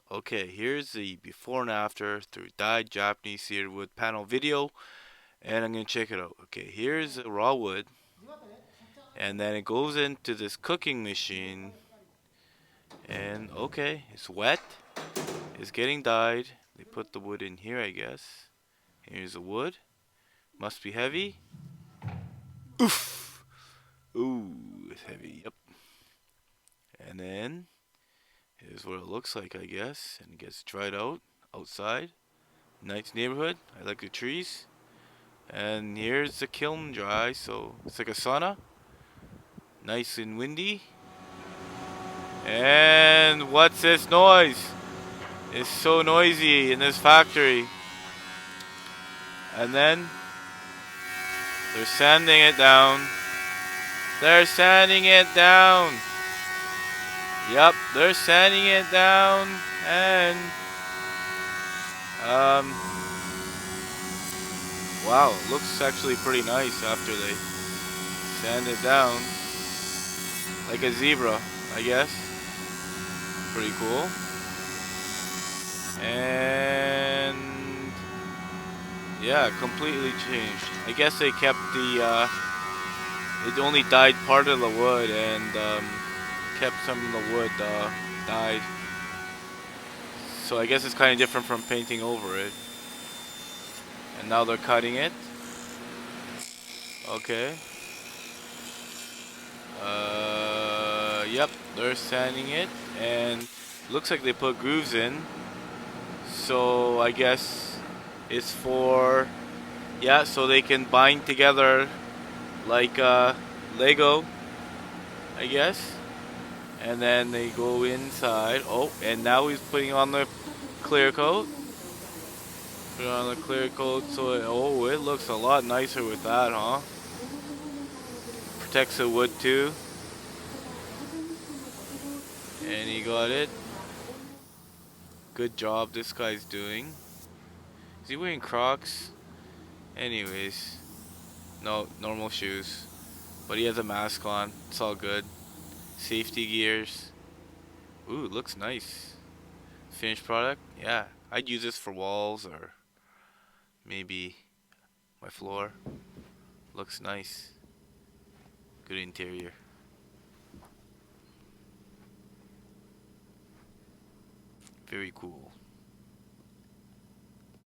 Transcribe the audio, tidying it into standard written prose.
Okay, here's the before and after through dyed Japanese cedar wood panel video, and I'm gonna check it out. Okay, here's the raw wood, and then it goes into this cooking machine, and okay, it's wet, it's getting dyed. They put the wood in here, I guess. Here's the wood, must be heavy. Oof! Ooh, it's heavy, yep. And then, here's what it looks like, I guess, and it gets dried out outside. Nice neighborhood, I like the trees. And here's the kiln dry, so it's like a sauna. Nice and windy. And what's this noise? It's so noisy in this factory. And then they're sanding it down. They're sanding it down. Yep, they're sanding it down. And um wow, it looks actually pretty nice after they sand it down. Like a zebra, I guess. Pretty cool. And yeah, completely changed. I guess they kept it only dyed part of the wood and kept some of the wood dyed. So I guess it's kind of different from painting over it. And now they're cutting it. Okay. Yep, they're sanding it, and looks like they put grooves in. So I guess it's for, yeah, so they can bind together like Lego, I guess. And then they go inside. Oh, and now he's putting on the clear coat. Put on the clear coat, so it looks a lot nicer with that, huh? Protects the wood too. And he got it. Good job this guy's doing. Is he wearing Crocs? Anyways, no, normal shoes. But he has a mask on. It's all good. Safety gears. Ooh, looks nice. Finished product? Yeah. I'd use this for walls or maybe my floor. Looks nice. Good interior. Very cool.